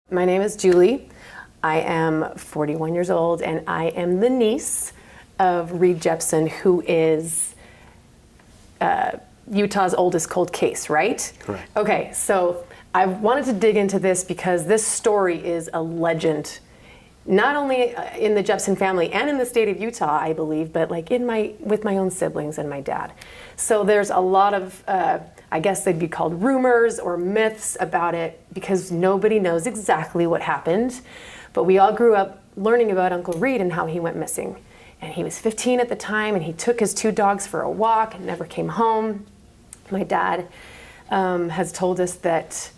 My name is Julie. I am 41 years old, and I am the niece of Reed Jeppson, who is Utah's oldest cold case, right? Correct. Okay, so I wanted to dig into this because this story is a legend, not only in the Jeppson family and in the state of Utah, I believe, but like with my own siblings and my dad. So there's a lot of, I guess they'd be called rumors or myths about it because nobody knows exactly what happened. But we all grew up learning about Uncle Reed and how he went missing. And he was 15 at the time, and he took his 2 dogs for a walk and never came home. My dad has told us that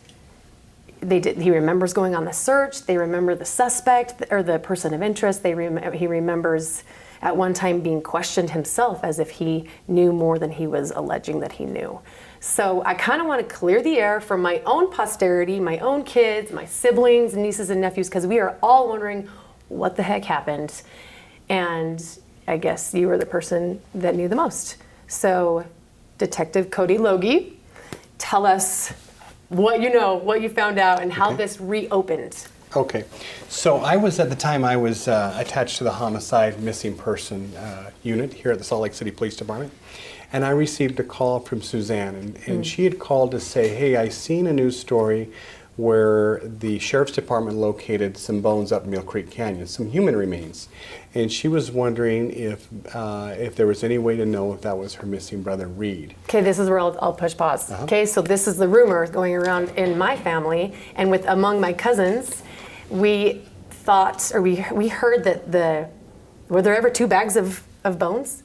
he remembers going on the search. They remember the suspect or the person of interest. He remembers at one time being questioned himself as if he knew more than he was alleging that he knew. So I kind of want to clear the air for my own posterity, my own kids, my siblings, nieces and nephews, because we are all wondering what the heck happened. And I guess you were the person that knew the most. So Detective Cody Lougy, tell us what you know, what you found out, and how this reopened. Okay, so I was attached to the homicide missing person unit here at the Salt Lake City Police Department, and I received a call from Suzanne, and she had called to say, hey, I seen a news story where the Sheriff's Department located some bones up Mill Creek Canyon, some human remains, and she was wondering if there was any way to know if that was her missing brother Reed. Okay, this is where I'll push pause. Okay, so this is the rumor going around in my family and among my cousins. We thought, or we heard that were there ever 2 bags of bones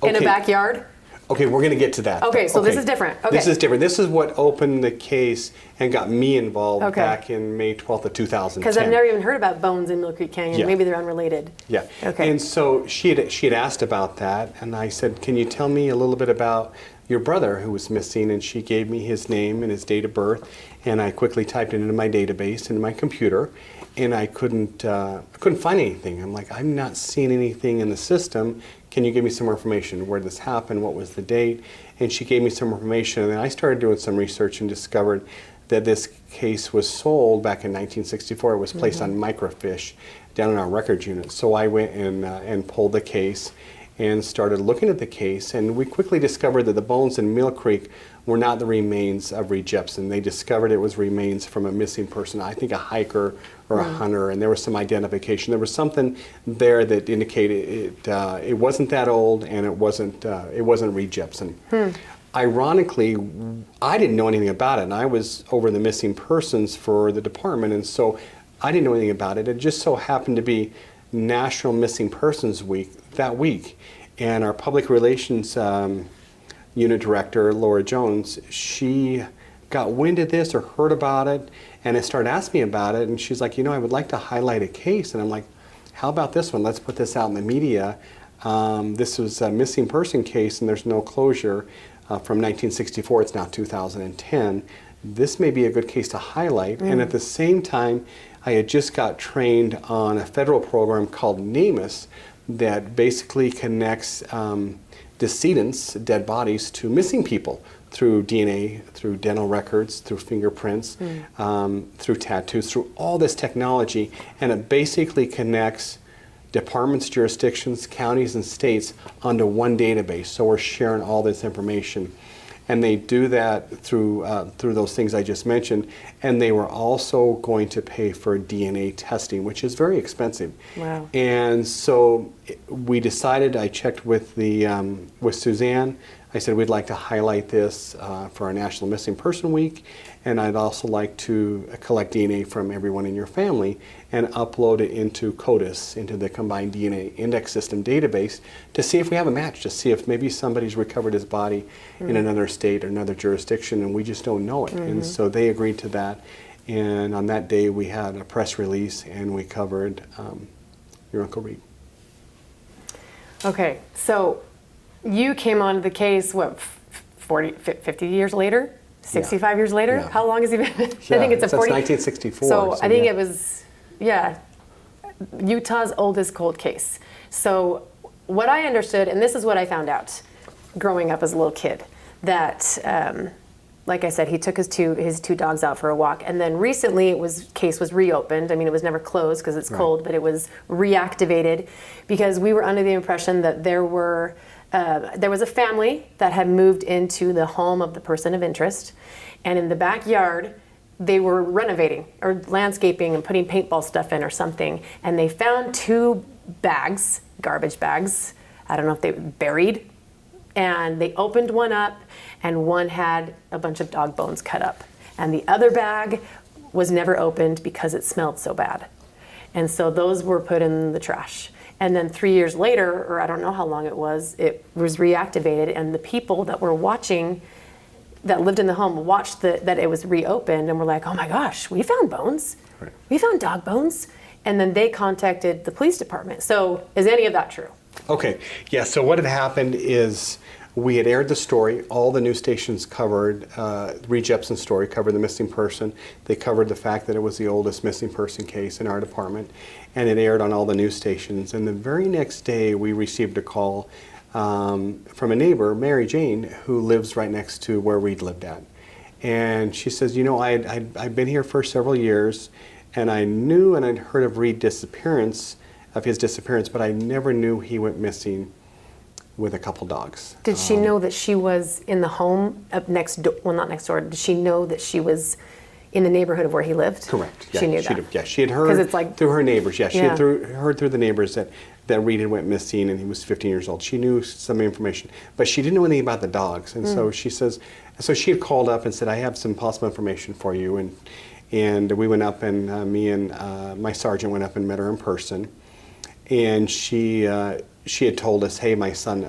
in a backyard? Okay, we're going to get to that. Okay, so this is different. Okay. This is different. This is what opened the case and got me involved back in May 12th of 2010. Because I've never even heard about bones in Mill Creek Canyon. Yeah. Maybe they're unrelated. Yeah. Okay. And so she had asked about that, and I said, can you tell me a little bit about your brother who was missing? And she gave me his name and his date of birth, and I quickly typed it into my database, into my computer, and I couldn't find anything. I'm like, I'm not seeing anything in the system. Can you give me some more information? Where did this happen? What was the date? And she gave me some information, and then I started doing some research and discovered that this case was sold back in 1964. It was placed on microfiche down in our records unit. So I went and pulled the case and started looking at the case, and we quickly discovered that the bones in Mill Creek were not the remains of Reed Jeppson. They discovered it was remains from a missing person, I think a hiker or a hunter, and there was some identification. There was something there that indicated it wasn't that old, and it wasn't Reed Jeppson. Ironically, I didn't know anything about it, and I was over the missing persons for the department, and so I didn't know anything about it. It just so happened to be National Missing Persons Week that week, and our public relations unit director, Laura Jones, she got wind of this or heard about it and started asking me about it, and she's like, I would like to highlight a case. And I'm like, how about this one? Let's put this out in the media. This was a missing person case, and there's no closure from 1964. It's now 2010. This may be a good case to highlight. And at the same time, I had just got trained on a federal program called NAMUS that basically connects decedents, dead bodies, to missing people through DNA, through dental records, through fingerprints, through tattoos, through all this technology. And it basically connects departments, jurisdictions, counties, and states onto one database. So we're sharing all this information. And they do that through those things I just mentioned. And they were also going to pay for DNA testing, which is very expensive. Wow. And so we decided, I checked with Suzanne. I said we'd like to highlight this for our National Missing Person Week, and I'd also like to collect DNA from everyone in your family and upload it into CODIS, into the Combined DNA Index System database, to see if we have a match, to see if maybe somebody's recovered his body in another state or another jurisdiction, and we just don't know it. And so they agreed to that, and on that day we had a press release, and we covered your Uncle Reed. Okay, so you came onto the case, 50 years later? 65 years later? Yeah. How long has he been? I think it's since 1964. So I think it was, Utah's oldest cold case. So what I understood, and this is what I found out growing up as a little kid, that like I said, he took his two dogs out for a walk, and then recently case was reopened. I mean, it was never closed because it's cold, but it was reactivated because we were under the impression that there was a family that had moved into the home of the person of interest, and in the backyard they were renovating or landscaping and putting paintball stuff in or something, and they found two bags, garbage bags. I don't know if they were buried, and they opened one up, and one had a bunch of dog bones cut up. And the other bag was never opened because it smelled so bad. And so those were put in the trash. And then 3 years later, or I don't know how long it was reactivated, and the people that were watching, that lived in the home, watched that it was reopened and were like, oh my gosh, we found bones. Right. We found dog bones. And then they contacted the police department. So is any of that true? Okay, yeah, so what had happened is we had aired the story. All the news stations covered, Jeppson's story, covered the missing person. They covered the fact that it was the oldest missing person case in our department, and it aired on all the news stations. And the very next day, we received a call from a neighbor, Mary Jane, who lives right next to where we'd lived at. And she says, you know, I'd been here for several years, and I knew and I'd heard of his disappearance, but I never knew he went missing with a couple dogs. Did she know that she was in the home up next door? Well, not next door. Did she know that she was in the neighborhood of where he lived? Correct. Yeah, she knew that. She had heard it's like, through her neighbors. Yeah, she yeah. had heard through the neighbors that Reed had went missing, and he was 15 years old. She knew some information, but she didn't know anything about the dogs. And so she says, so she had called up and said, I have some possible information for you. And we went up, and me and my sergeant went up and met her in person. And she had told us, hey, my son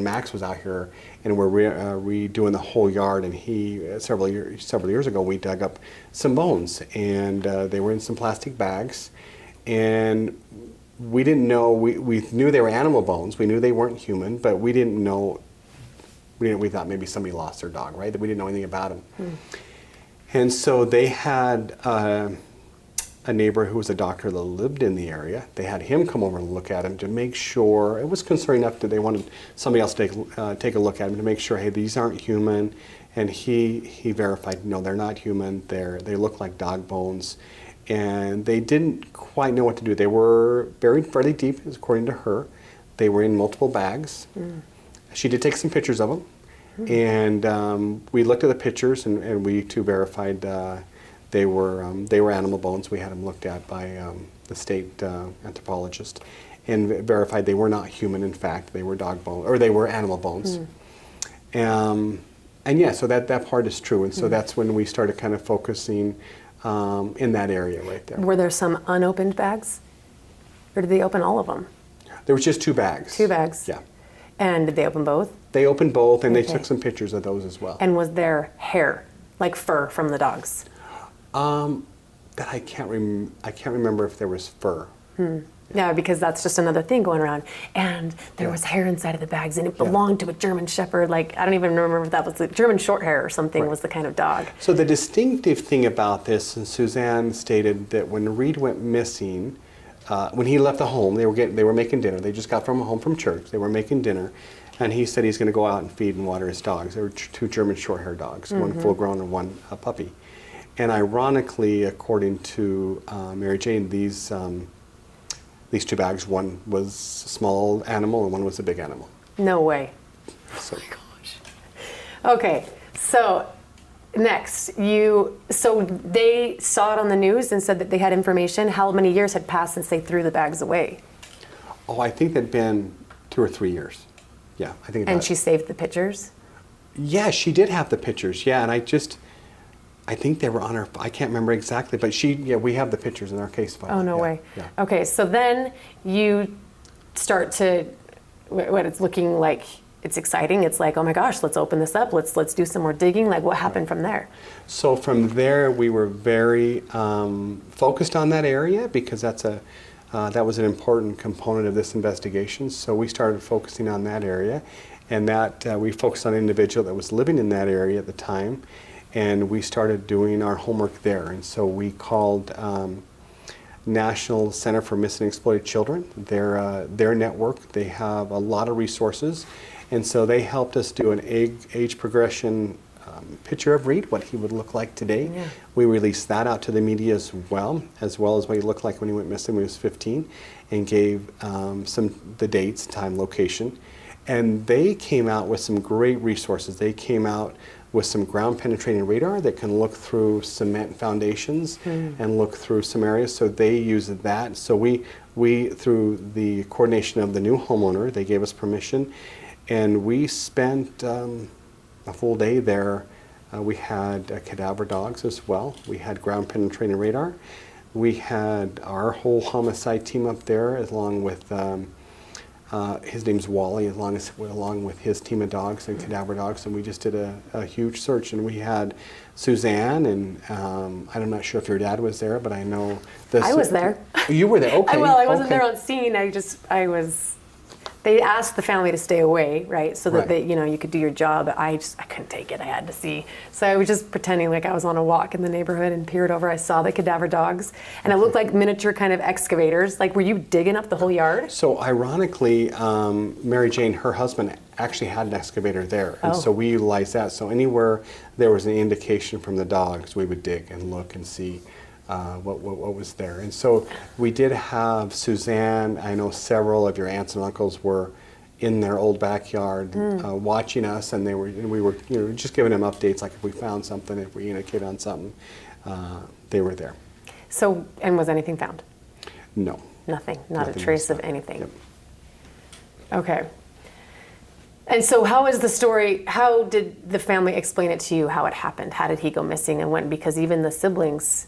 Max was out here, and we're redoing the whole yard. And several years ago, we dug up some bones, and they were in some plastic bags. And we didn't know. We knew they were animal bones. We knew they weren't human, but we didn't know. We thought maybe somebody lost their dog, right? That we didn't know anything about them. And so they had a neighbor who was a doctor that lived in the area. They had him come over and look at him to make sure. It was concerning enough that they wanted somebody else to take a look at him to make sure, hey, these aren't human. And he verified, no, they're not human. They look like dog bones. And they didn't quite know what to do. They were buried fairly deep, according to her. They were in multiple bags. She did take some pictures of them. And we looked at the pictures, and we too verified they were animal bones. We had them looked at by the state anthropologist, and verified they were not human. In fact, they were dog bones, or they were animal bones. And yeah, so that part is true. And so that's when we started kind of focusing in that area right there. Were there some unopened bags, or did they open all of them? There was just 2 bags. 2 bags. Yeah. And did they open both? They opened both, and Okay. they took some pictures of those as well. And was there hair, like fur, from the dogs? That I can't remember if there was fur. Yeah, because that's just another thing going around. And there was hair inside of the bags, and it belonged to a German Shepherd. Like, I don't even remember if that was the German short hair or something was the kind of dog. So the distinctive thing about this, and Suzanne stated that when Reed went missing, when he left the home, they were making dinner. They just got home from church. They were making dinner, and he said he's going to go out and feed and water his dogs. There were 2 German short hair dogs, one full grown and one a puppy. And ironically, according to Mary Jane, these 2 bags, one was a small animal and one was a big animal. No way. So, Oh my gosh. Okay, so next, so they saw it on the news and said that they had information. How many years had passed since they threw the bags away? oh, I think that'd been 2 or 3 years. Yeah, I think. And she saved the pictures? Yeah, she did have the pictures. Yeah, and I think they were on her. I can't remember exactly, but we have the pictures in our case file. Oh, no way. Yeah. Okay, so then you start to, what it's looking like, it's exciting. It's like, oh my gosh, let's open this up. Let's do some more digging. Like, what happened from there? So from there, we were very focused on that area because that was an important component of this investigation. So we started focusing on that area, and that we focused on an individual that was living in that area at the time, and we started doing our homework there. And so we called National Center for Missing and Exploited Children, their network. They have a lot of resources, and so they helped us do an age progression picture of Reed, what he would look like today. Yeah. We released that out to the media as well as what he looked like when he went missing when he was 15, and gave the dates, time, location. And they came out with some great resources. They came out with some ground penetrating radar that can look through cement foundations and look through some areas. So they used that. So we through the coordination of the new homeowner, they gave us permission, and we spent a full day there. We had cadaver dogs as well. We had ground penetrating radar. We had our whole homicide team up there, along with his name's Wally, along with his team of dogs and cadaver dogs, and we just did a huge search. And we had Suzanne, and I'm not sure if your dad was there, but I know this. I was there. You were there, okay. I wasn't okay. there on scene. I was. They asked the family to stay away, right, so that Right. you could do your job. I couldn't take it. I had to see. So I was just pretending like I was on a walk in the neighborhood and peered over. I saw the cadaver dogs, and it looked like miniature kind of excavators. Like, were you digging up the whole yard? So ironically, Mary Jane, her husband, actually had an excavator there, and so we utilized that. So anywhere there was an indication from the dogs, we would dig and look and see what was there. And so we did have Suzanne. I know several of your aunts and uncles were in their old backyard watching us, and we were just giving them updates, like if we found something, if we indicated on something, they were there. So, and was anything found? No. Nothing. Not Nothing a trace was of found. anything. Yep. Okay. And so how is the story, how did the family explain it to you, how it happened? How did he go missing and when? Because even the siblings,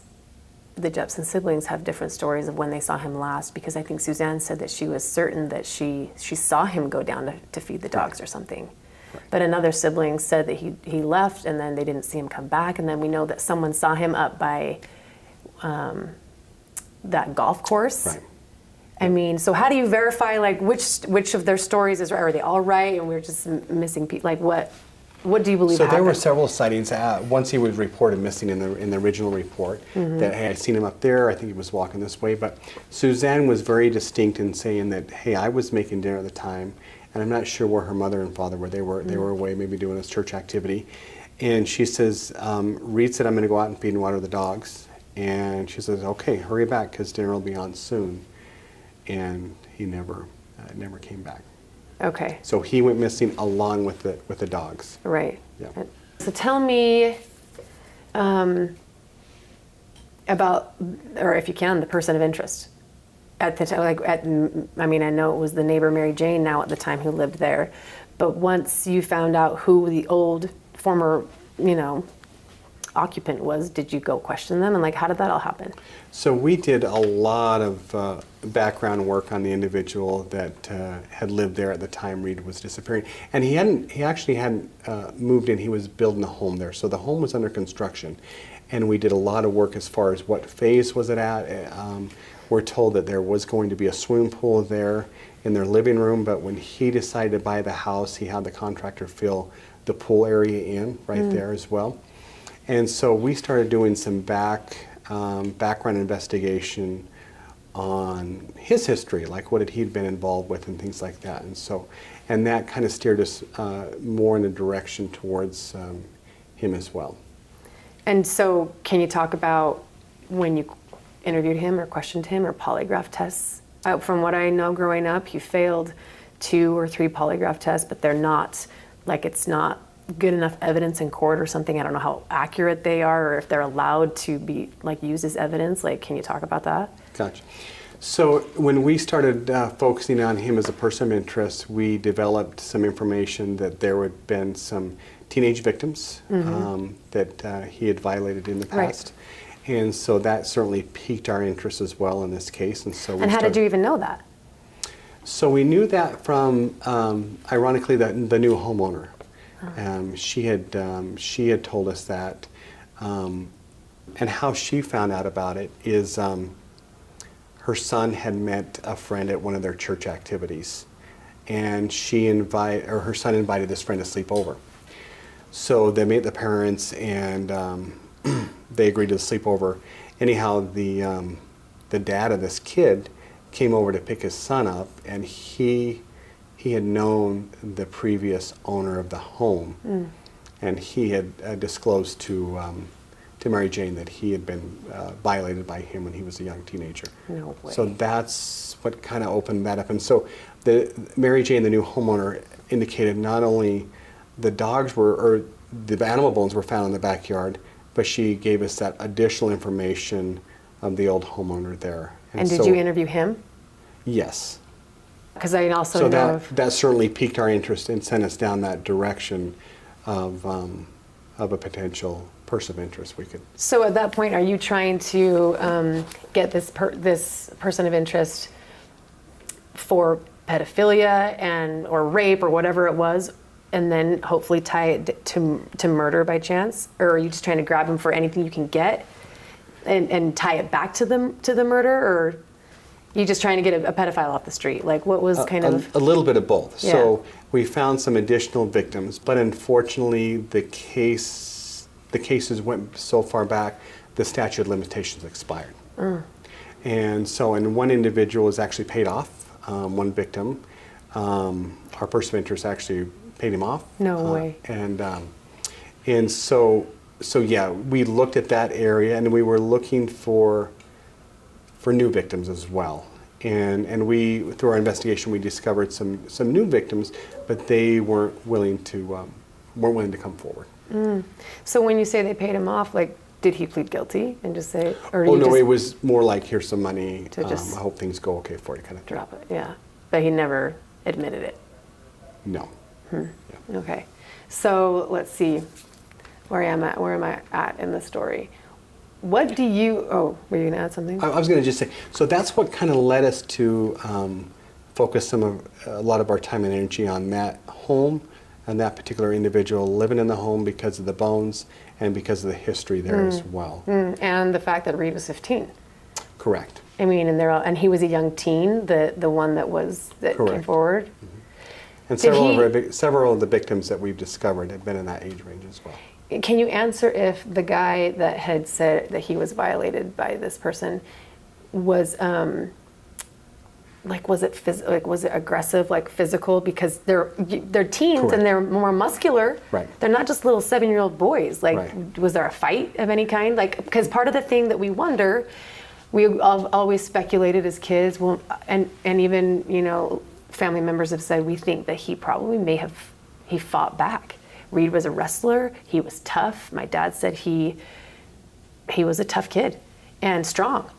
the Jeppson siblings, have different stories of when they saw him last, because I think Suzanne said that she was certain that she saw him go down to feed the dogs or something. Right. But another sibling said that he left and then they didn't see him come back, and then we know that someone saw him up by that golf course. Right. I mean, so how do you verify, like, which of their stories is right? Are they all right, and we're just missing people? Like, what do you believe So happened? there were several sightings. Once he was reported missing in the original report, that, hey, I seen him up there, I think he was walking this way. But Suzanne was very distinct in saying that, hey, I was making dinner at the time, and I'm not sure where her mother and father were. They were away, maybe doing a church activity. And she says, Reed said, I'm going to go out and feed and water the dogs. And she says, okay, hurry back, because dinner will be on soon. And he never came back. Okay. So he went missing along with the dogs. Right. Yeah. So tell me about, or if you can, the person of interest at the time. I mean, I know it was the neighbor Mary Jane now at the time who lived there, but once you found out who the old former, occupant was, did you go question them, and like, how did that all happen? So we did a lot of background work on the individual that had lived there at the time Reed was disappearing, and he actually hadn't moved in. He was building a home there, so the home was under construction, and we did a lot of work as far as what phase was it at. We're told that there was going to be a swimming pool there in their living room, but when he decided to buy the house, he had the contractor fill the pool area in right there as well. And so we started doing some background investigation on his history, like what had he been involved with and things like that. And that kind of steered us more in a direction towards him as well. And so can you talk about when you interviewed him or questioned him, or polygraph tests? From what I know growing up, you failed 2 or 3 polygraph tests, but they're not, like, it's not good enough evidence in court or something. I don't know how accurate they are, or if they're allowed to be used as evidence. Like, can you talk about that? Gotcha. So when we started focusing on him as a person of interest, we developed some information that there had been some teenage victims that he had violated in the past. Right. And so that certainly piqued our interest as well in this case. And so how did you even know that? So we knew that from, ironically, the new homeowner. She had told us that, and how she found out about it is her son had met a friend at one of their church activities, and her son invited this friend to sleep over. So they met the parents, and they agreed to sleep over. Anyhow, the dad of this kid came over to pick his son up, and he had known the previous owner of the home. and he had disclosed to Mary Jane that he had been violated by him when he was a young teenager. No way. So that's what kind of opened that up. And so Mary Jane, the new homeowner, indicated not only the dogs or the animal bones were found in the backyard, but she gave us that additional information of the old homeowner there. And did you interview him? Yes. Because I also So know that certainly piqued our interest and sent us down that direction of a potential person of interest we could. So at that point, are you trying to get this person of interest for pedophilia or rape or whatever it was, and then hopefully tie it to murder by chance, or are you just trying to grab him for anything you can get, and tie it back to the murder, or you just trying to get a pedophile off the street? Like, what was kind of a little bit of both. Yeah. So we found some additional victims, but unfortunately the cases went so far back, the statute of limitations expired. And so, and one individual was actually paid off, one victim. Our person of interest actually paid him off. No way. And so yeah, we looked at that area, and we were looking for new victims as well. And we, through our investigation, we discovered some new victims, but they weren't willing to come forward. So when you say they paid him off, like, did he plead guilty and just say, or Oh no, it was more like, here's some money. To just I hope things go okay for you, kind of drop it? Yeah, but he never admitted it. No. Okay, so let's see, where am I at in the story? What do you? Oh, were you gonna add something? I was going to just say, so that's what kind of led us to focus a lot of our time and energy on that home and that particular individual living in the home because of the bones and because of the history there as well. And the fact that Reed was 15. Correct. I mean, and he was a young teen, the one that came Correct. forward. And several of the victims that we've discovered have been in that age range as well. Can you answer if the guy that had said that he was violated by this person was was it aggressive, like physical? Because they're teens. Correct. And they're more muscular. Right. They're not just little 7-year-old boys. Like, Right. Was there a fight of any kind? Like, because part of the thing that we wonder, we always speculated as kids, well, and even family members have said we think that he probably he fought back. Reed was a wrestler. He was tough. My dad said he was a tough kid and strong.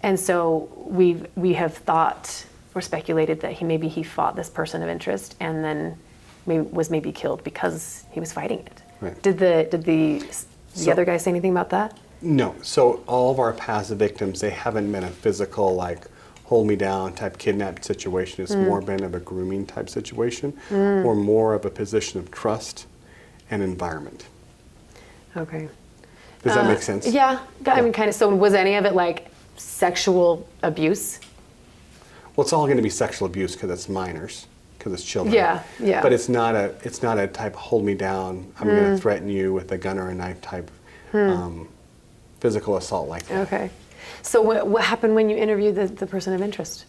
And so we have thought or speculated that he fought this person of interest and then was killed because he was fighting it. Right. Did the other guy say anything about that? No. So all of our past victims, they haven't been a physical, like, hold me down type kidnap situation. It's more been of a grooming type situation or more of a position of trust and environment. Okay. Does that make sense? Yeah. I mean, kind of. So was any of it like sexual abuse? Well, it's all going to be sexual abuse because it's minors, because it's children. Yeah, yeah. But it's not a type hold me down, I'm going to threaten you with a gun or a knife type physical assault like that. Okay. So what happened when you interviewed the person of interest?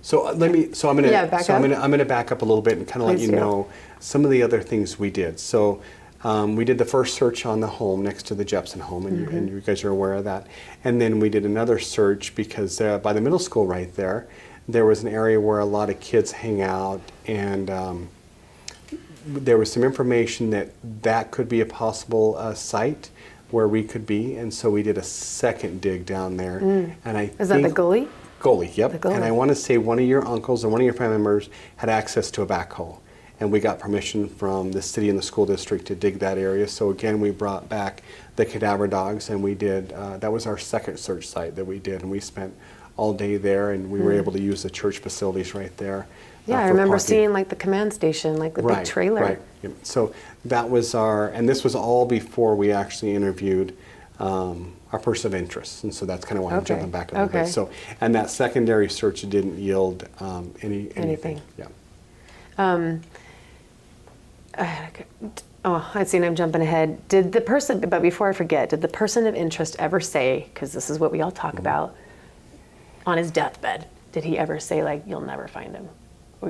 So I'm going to back up a little bit and kind of let Please you do. know some of the other things we did. So we did the first search on the home next to the Jeppson home, and you guys are aware of that. And then we did another search because by the middle school right there was an area where a lot of kids hang out, and there was some information that could be a possible site where we could be, and so we did a second dig down there. And Is that the goalie? Goalie, yep. The goalie. And I want to say one of your uncles or one of your family members had access to a backhoe. And we got permission from the city and the school district to dig that area. So again, we brought back the cadaver dogs, and we did, that was our second search site that we did. And we spent all day there, and we were able to use the church facilities right there. Yeah, I for remember parking. seeing like the command station, like the big trailer. Right. Yep. So that was and this was all before we actually interviewed our person of interest, and so that's kind of why I'm jumping back a little bit. So, and that secondary search didn't yield anything. Yeah. I'd seen I'm jumping ahead. But before I forget, did the person of interest ever say, because this is what we all talk about, on his deathbed, did he ever say, like, you'll never find him? Or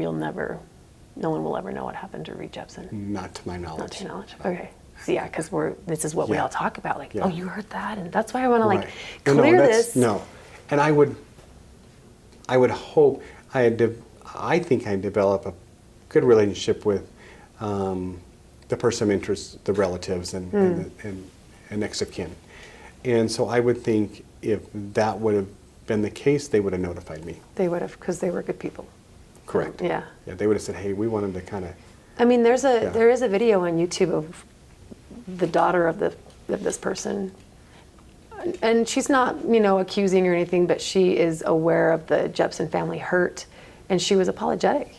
no one will ever know what happened to Reed Jeppson? Not to my knowledge. Not to your knowledge. Okay. Yeah, because this is what we all talk about. Like, Yeah. oh, you heard that, and that's why I want to like Well, clear that's- this. No, and I would hope I think I develop a good relationship with the person of interest, the relatives, and next of kin. And so I would think if that would have been the case, they would have notified me. They would have, because they were good people. Correct. Yeah. Yeah, they would have said, hey, we want them to kind of. I mean, there is a video on YouTube of the daughter of this person, and she's not accusing or anything, but she is aware of the Jeppson family hurt, and she was apologetic,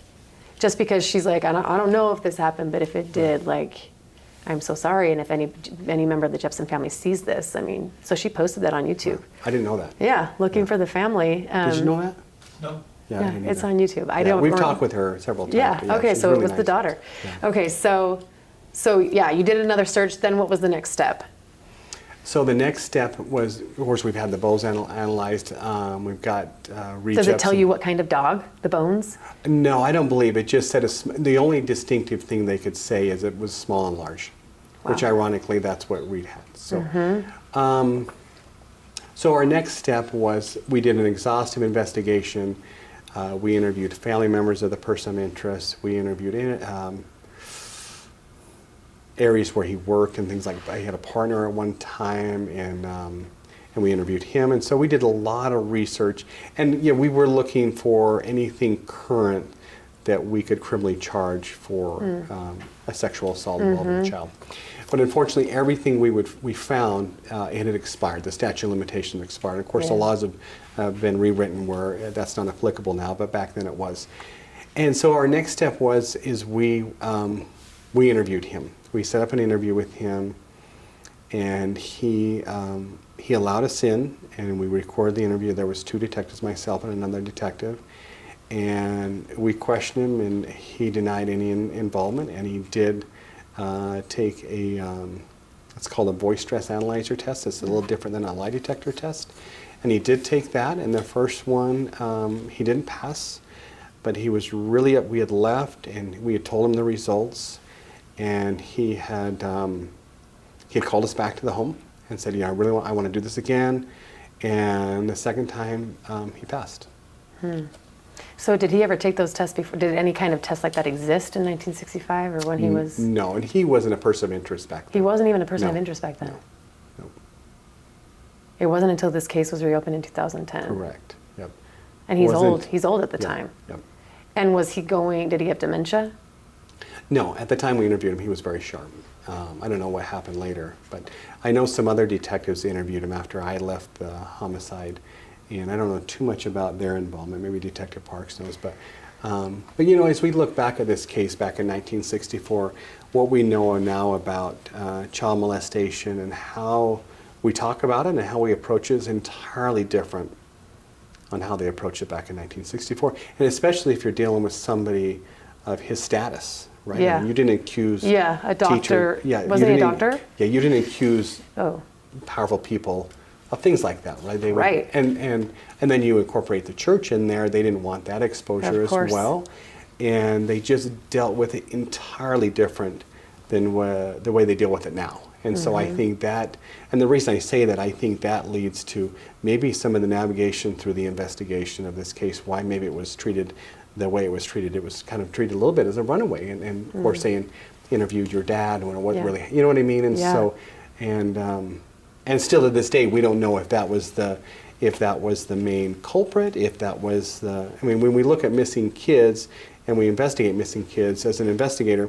just because she's like, I don't know if this happened, but if it did, like, I'm so sorry, and if any member of the Jeppson family sees this, I mean, so she posted that on YouTube. I didn't know that. Yeah, looking for the family. Did you know that? No. Yeah, I Yeah, didn't it's either. on YouTube. I Yeah, don't. We've talked with her several times. Yeah. but Okay. she's So really it was the nice. daughter. Yeah. Okay. So yeah, you did another search. Then what was the next step? So the next step was, of course, we've had the bones analyzed. We've got Reed Does it tell Jeppson. you what kind of dog? The bones? No, I don't believe it. Just said the only distinctive thing they could say is it was small and large, which Wow. ironically that's what Reed had. So, so our next step was we did an exhaustive investigation. We interviewed family members of the person of interest. We interviewed areas where he worked and things like that. He had a partner at one time, and we interviewed him. And so we did a lot of research. And yeah, we were looking for anything current that we could criminally charge for a sexual assault involving a child. But unfortunately, everything we found, it had expired. The statute of limitations expired. Of course, the laws have been rewritten where that's not applicable now, but back then it was. And so our next step is we interviewed him. We set up an interview with him, and he allowed us in, and we recorded the interview. There was two detectives, myself and another detective, and we questioned him, and he denied any involvement, and he did take it's called a voice stress analyzer test. It's a little different than a lie detector test, and he did take that. And the first one, he didn't pass, but he was really up. We had left, and we had told him the results, and he had called us back to the home and said, "Yeah, I want to do this again." And the second time, he passed. So did he ever take those tests before? Did any kind of test like that exist in 1965, or when he was? No, and he wasn't a person of interest back then. He wasn't even a person of No. interest back then. No. It wasn't until this case was reopened in 2010. Correct. Yep. And he's Wasn't- old. He's old at the Yeah, time. Yep. And was he going? Did he have dementia? No, at the time we interviewed him, he was very sharp. I don't know what happened later, but I know some other detectives interviewed him after I left the homicide, and I don't know too much about their involvement. Maybe Detective Parks knows, but as we look back at this case back in 1964, what we know now about child molestation and how we talk about it and how we approach it is entirely different on how they approached it back in 1964, and especially if you're dealing with somebody of his status, right? Yeah. I mean, you didn't accuse A doctor. Yeah, Wasn't he a doctor? Yeah, you didn't accuse Oh. powerful people of things like that, right? They would, Right. And then you incorporate the church in there. They didn't want that exposure Of course. as well, and they just dealt with it entirely different than the way they deal with it now. And so I think that, and the reason I say that, I think that leads to maybe some of the navigation through the investigation of this case, why maybe it was treated the way it was treated. It was kind of treated a little bit as a runaway, and of course they interviewed your dad when it wasn't really, you know what I mean? And so, and still to this day, we don't know if that was the main culprit, if that was the, I mean, when we look at missing kids and we investigate missing kids, as an investigator,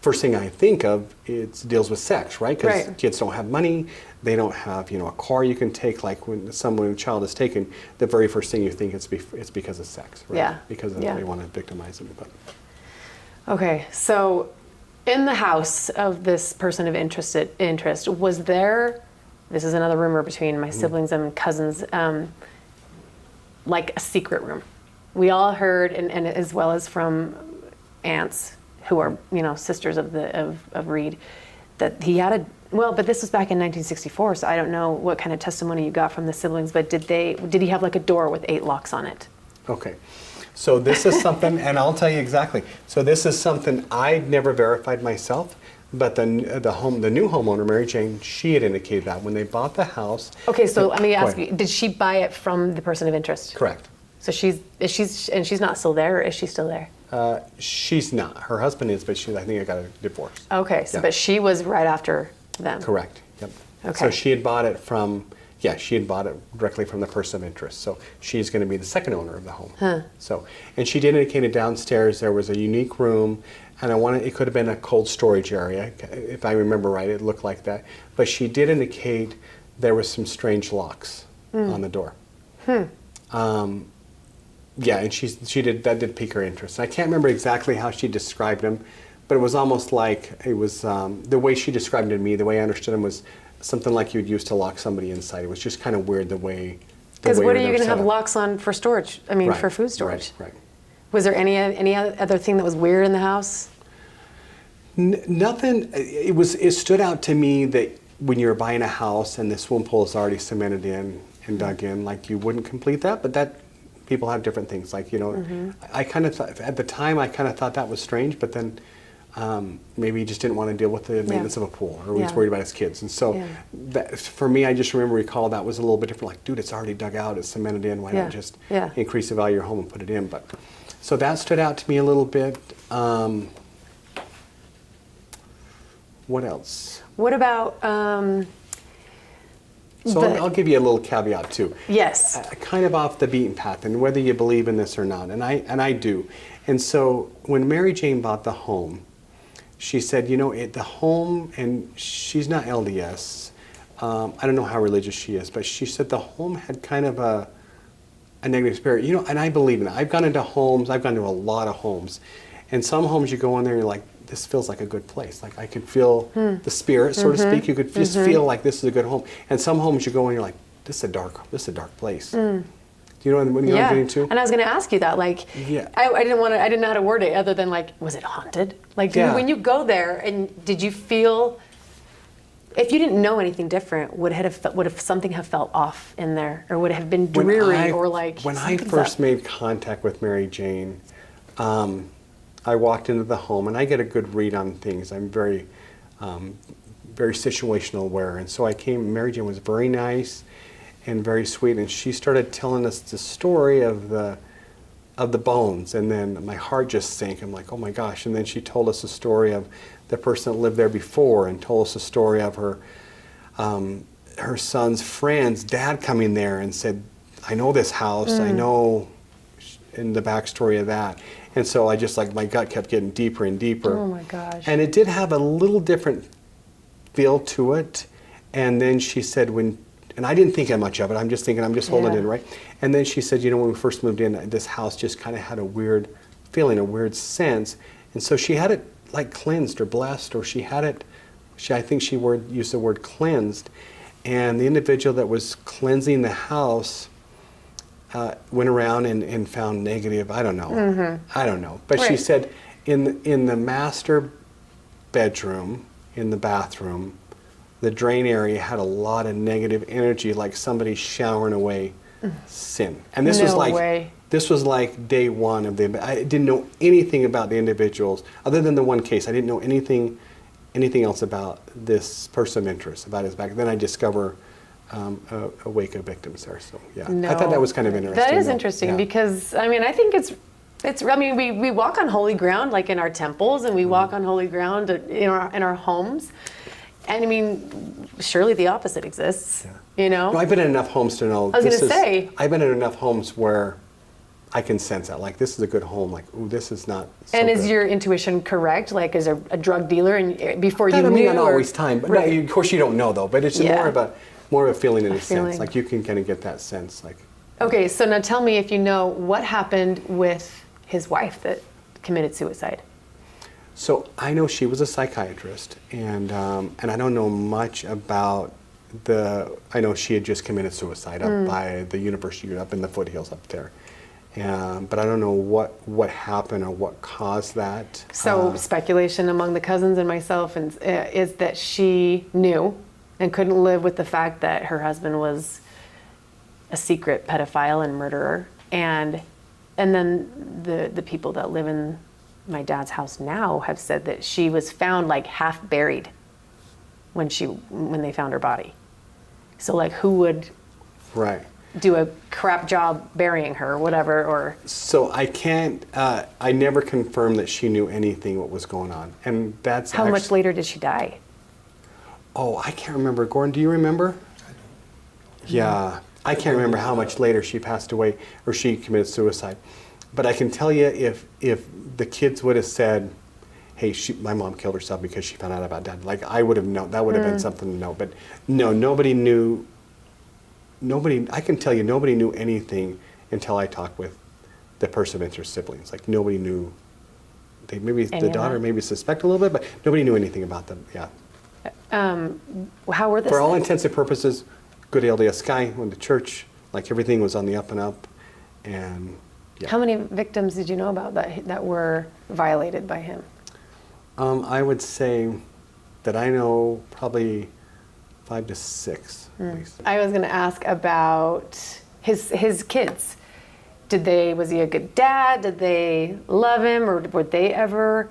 first thing I think of, it deals with sex, right? Because kids don't have money, they don't have, a car you can take. Like when a child is taken, the very first thing you think it's because of sex, right? Yeah. Because they want to victimize them. But. Okay, so in the house of this person of interest, was there? This is another rumor between my siblings and cousins, like a secret room. We all heard, and as well as from aunts who are, sisters of Reed, that he had but this was back in 1964, so I don't know what kind of testimony you got from the siblings, but did he have like a door with 8 locks on it? Okay, so this is something, and I'll tell you exactly. So this is something I never verified myself, But the new homeowner, Mary Jane, she had indicated that when they bought the house. Okay, so let me ask Go you: ahead. did she buy it from the person of interest? Correct. So she's not still there, or is she still there? She's not. Her husband is, but I think I got a divorce. Okay, so Yeah. but she was right after them. Correct. Yep. Okay. So she had bought it she had bought it directly from the person of interest. So she's going to be the second owner of the home. Huh. So, and she did indicate it downstairs there was a unique room, and it could have been a cold storage area, if I remember right. It looked like that. But she did indicate there was some strange locks on the door. Yeah, and that did pique her interest. I can't remember exactly how she described them, but it was almost like it was the way she described it to me. The way I understood them was something like you'd use to lock somebody inside. It was just kind of weird the way. Because what are you they were going to set have up. locks on for storage? I mean, Right, for food storage. Right. Was there any other thing that was weird in the house? Nothing. It stood out to me that when you're buying a house and the swimming pool is already cemented in and dug in, like you wouldn't complete that, but that. People have different things, like I kind of thought at the time I kind of thought that was strange, but then maybe he just didn't want to deal with the maintenance of a pool, or he was worried about his kids, and so that, for me, I just recall that was a little bit different. Like, dude, it's already dug out, it's cemented in. Why not just increase the value of your home and put it in? But so that stood out to me a little bit. What else? What about? So I'll give you a little caveat too. Yes. Kind of off the beaten path, and whether you believe in this or not, and I do. And so when Mary Jane bought the home, she said, the home, and she's not LDS. I don't know how religious she is, but she said the home had kind of a negative spirit. And I believe in it. I've gone into homes. I've gone to a lot of homes, and some homes you go in there and you're like, this feels like a good place. Like I could feel the spirit, so to speak. You could just feel like this is a good home. And some homes you go in, you're like, this is a dark place. Do you know what I'm getting to? And I was going to ask you that. Like, I didn't know how to word it other than like, was it haunted? Like, when you go there, and did you feel? If you didn't know anything different, would have something have felt off in there, or would it have been dreary, or like? When I first made contact with Mary Jane. I walked into the home, and I get a good read on things. I'm very, very situational aware, and so I came. Mary Jane was very nice and very sweet, and she started telling us the story of the bones, and then my heart just sank. I'm like, oh my gosh! And then she told us the story of the person that lived there before, and told us the story of her son's friend's dad coming there and said, I know this house. I know, in the backstory of that. And so I just, like, my gut kept getting deeper and deeper. Oh my gosh. And it did have a little different feel to it. And then she said and I didn't think much of it. I'm just thinking, I'm just holding it in, right? And then she said, when we first moved in, this house just kind of had a weird feeling, a weird sense. And so she had it like cleansed or blessed, or she had it, I think she used the word cleansed. And the individual that was cleansing the house went around and found negative. I don't know. I don't know. But she said in the master bedroom, in the bathroom, the drain area had a lot of negative energy, like somebody showering away sin. And this was like day one of I didn't know anything about the individuals other than the one case. I didn't know anything else about this person of interest, about his back. Then I discover a wake of victims there. So I thought that was kind of interesting. That is interesting because I think it's. We walk on holy ground, like in our temples, and we walk on holy ground in our homes. And surely the opposite exists. No, I've been in enough homes to know. I've been in enough homes where I can sense that, like, this is a good home. Like, ooh, this is not. So and is good. your intuition correct? Like, is there a drug dealer and before you knew? Not always time, but right. No, of course you don't know though. But it's more of a feeling in a sense. Like you can kind of get that sense. Like. Okay, so now tell me if you know what happened with his wife that committed suicide. So I know she was a psychiatrist, and I don't know much about I know she had just committed suicide up by the university, up in the foothills up there. But I don't know what happened or what caused that. So speculation among the cousins and myself is that she knew and couldn't live with the fact that her husband was a secret pedophile and murderer, and then the people that live in my dad's house now have said that she was found like half buried when they found her body. So like who would Right. do a crap job burying her, whatever, or... So I can't, I never confirmed that she knew anything what was going on. And that's How much later did she die? Oh, I can't remember. Gordon, do you remember? Yeah. I can't remember how much later she passed away or she committed suicide. But I can tell you if the kids would have said, hey, my mom killed herself because she found out about Dad, like I would have known, that would have been something to know. But no, nobody knew, I can tell you nobody knew anything until I talked with the person of interest siblings. Like nobody knew, the daughter maybe suspect a little bit, but nobody knew anything about them, yeah. How were For all intents and purposes, good LDS guy, went to church, like everything was on the up and up, and yeah. How many victims did you know about that were violated by him? I would say that I know probably 5 to 6 at least. I was going to ask about his kids. Was he a good dad? Did they love him, or were they ever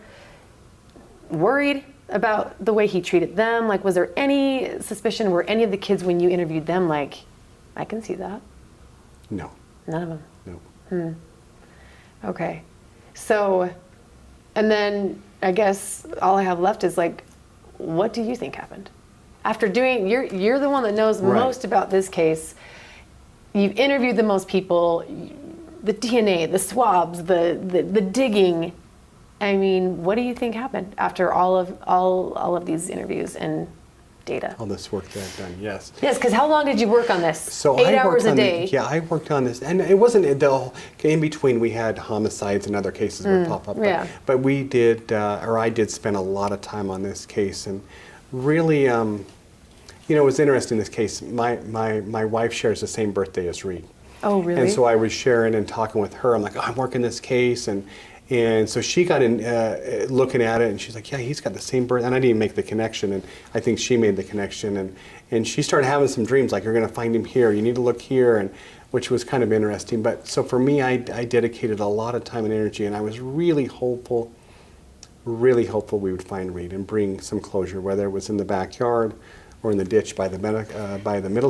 worried about the way he treated them? Like, was there any suspicion? Were any of the kids, when you interviewed them, like, I can see that? No. None of them? No. Okay. So, and then I guess all I have left is like, what do you think happened? After you're the one that knows most about this case. You've interviewed the most people, the DNA, the swabs, the digging. I mean, what do you think happened after all of these interviews and data? All this work that I've done, yes. Yes, because how long did you work on this? So 8 hours a day. I worked on this, and it wasn't in between. We had homicides and other cases would pop up. But we did, or I did spend a lot of time on this case, and really, it was interesting. This case, my wife shares the same birthday as Reed. Oh, really? And so I was sharing and talking with her. I'm like, I'm working this case, and so she got in looking at it, and she's like, yeah, he's got the same birth. And I didn't make the connection, and I think she made the connection. And she started having some dreams, like, you're going to find him here, you need to look here, and which was kind of interesting. But so for me, I dedicated a lot of time and energy, and I was really hopeful we would find Reed and bring some closure, whether it was in the backyard or in the ditch by the middle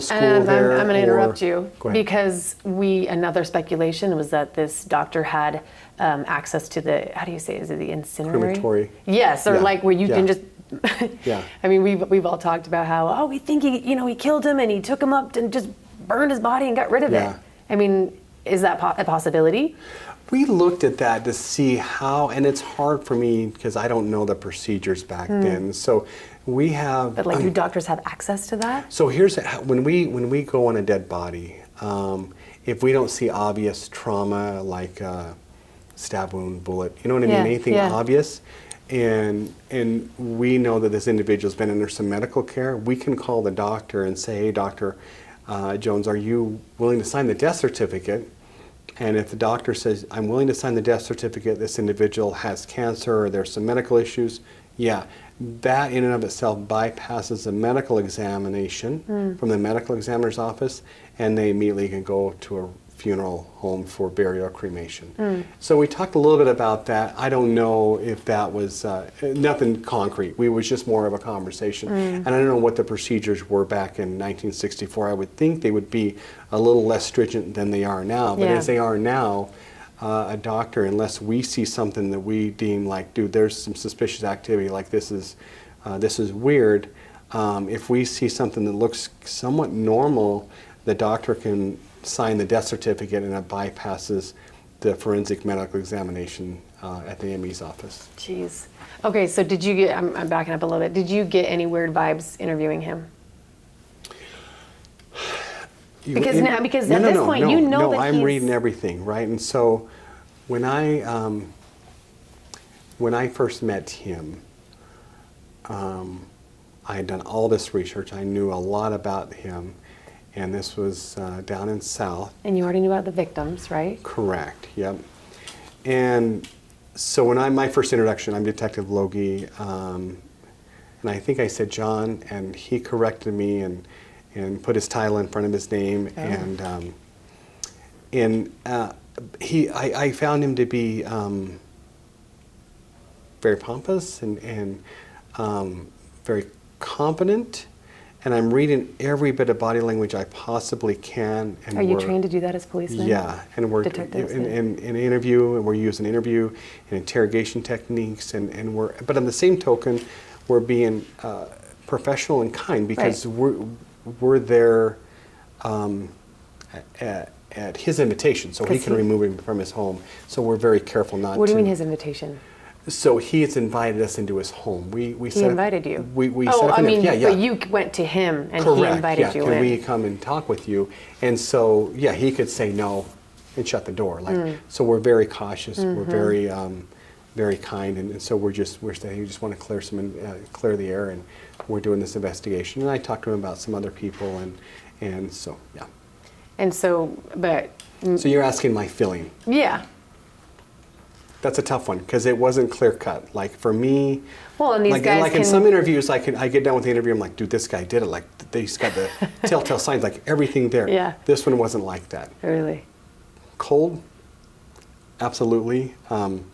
school there. I'm going to interrupt you because another speculation was that this doctor had access to the, how do you say, is it the incinerator? Crematory. Yes, or like where you can just, yeah. I mean, we've all talked about how, we think he killed him and he took him up and just burned his body and got rid of it. I mean, is that a possibility? We looked at that to see how, and it's hard for me because I don't know the procedures back then. So we have. But do doctors have access to that? So here's when we go on a dead body, if we don't see obvious trauma like stab wound, bullet, you know what I mean, anything obvious, and we know that this individual's been under some medical care, we can call the doctor and say, hey, Dr. Jones, are you willing to sign the death certificate? And if the doctor says, I'm willing to sign the death certificate, this individual has cancer or there's some medical issues, that in and of itself bypasses the medical examination from the medical examiner's office, and they immediately can go to a funeral home for burial or cremation. So we talked a little bit about that. I don't know if that was nothing concrete. It was just more of a conversation. And I don't know what the procedures were back in 1964. I would think they would be a little less stringent than they are now. But as they are now, a doctor, unless we see something that we deem like, dude, there's some suspicious activity, like this is weird, if we see something that looks somewhat normal, the doctor can sign the death certificate, and it bypasses the forensic medical examination at the ME's office. Jeez. Okay, so did you get, I'm backing up a little bit, did you get any weird vibes interviewing him? Because at this point, you know that I'm reading everything, right? And so when I first met him, I had done all this research. I knew a lot about him, and this was down in South. And you already knew about the victims, right? Correct. Yep. And so when my first introduction, I'm Detective Lougy, and I think I said John, and he corrected me and put his title in front of his name, I found him to be very pompous and very competent. And I'm reading every bit of body language I possibly can. And Are you trained to do that as policemen? Yeah, and we're Detectives, in interview, and we're using interview and interrogation techniques, and but on the same token, we're being professional and kind because we're there at his invitation, so he can remove him from his home. So we're very careful not to. What do you mean his invitation? So he has invited us into his home. We He invited you? We oh, set up I mean, yeah. but you went to him and Correct, he invited you can in. we come and talk with you? And so, yeah, he could say no and shut the door. So we're very cautious. We're very, very kind, and so we're saying we just want to clear the air, and we're doing this investigation. And I talked to him about some other people, and so yeah. And so, but so you're asking my feeling. Yeah. That's a tough one because it wasn't clear cut. Like for me, well, and these like, guys like in some interviews, I get done with the interview, I'm like, dude, this guy did it. Like he's got the telltale signs, like everything there. Yeah. This one wasn't like that. Really? Cold, absolutely. Well,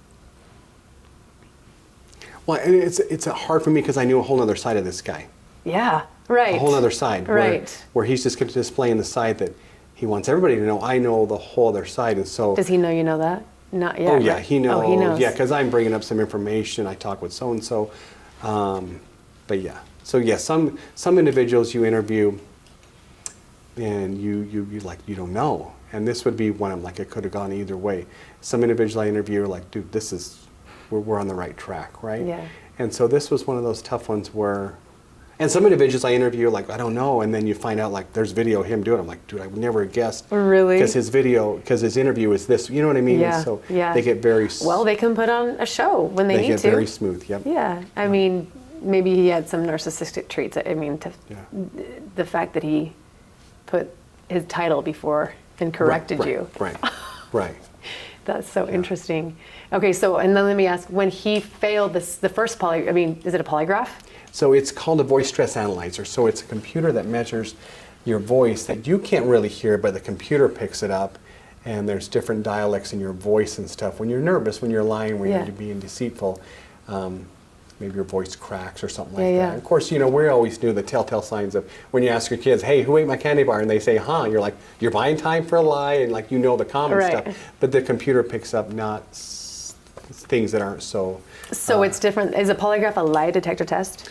and it's hard for me because I knew a whole other side of this guy. Yeah. Right. A whole other side. Right. Where he's just going to display in the side that he wants everybody to know. I know the whole other side, and so. Does he know you know that? Not yet. Oh yeah, right? he knows. Oh, he knows. Yeah, because I'm bringing up some information. I talk with so and so, but yeah. So yeah, some individuals you interview, and you like you don't know, and this would be one of them. Like it could have gone either way. Some individuals I interview are like, dude, this is we're on the right track, right? Yeah. And so this was one of those tough ones where. And some individuals I interview, like, I don't know, and then you find out, like, there's video of him doing it. I'm like, dude, I would never have guessed. Really? Because his interview is this, you know what I mean? Yeah, And so yeah. they get very... Well, they can put on a show when they need to. They get very smooth, yep. Yeah, I mean, maybe he had some narcissistic traits. I mean, the fact that he put his title before and corrected you. Right. That's so interesting. Okay, so, and then let me ask, when he failed the first polygraph, I mean, is it a polygraph? So it's called a voice stress analyzer. So it's a computer that measures your voice that you can't really hear, but the computer picks it up. And there's different dialects in your voice and stuff. When you're nervous, when you're lying, when you're being deceitful, maybe your voice cracks or something like that. Of course, you know, we always knew the telltale signs of when you ask your kids, hey, who ate my candy bar? And they say, huh? You're like, you're buying time for a lie, and like you know the common stuff. But the computer picks up not things that aren't so. So it's different. Is a polygraph a lie detector test?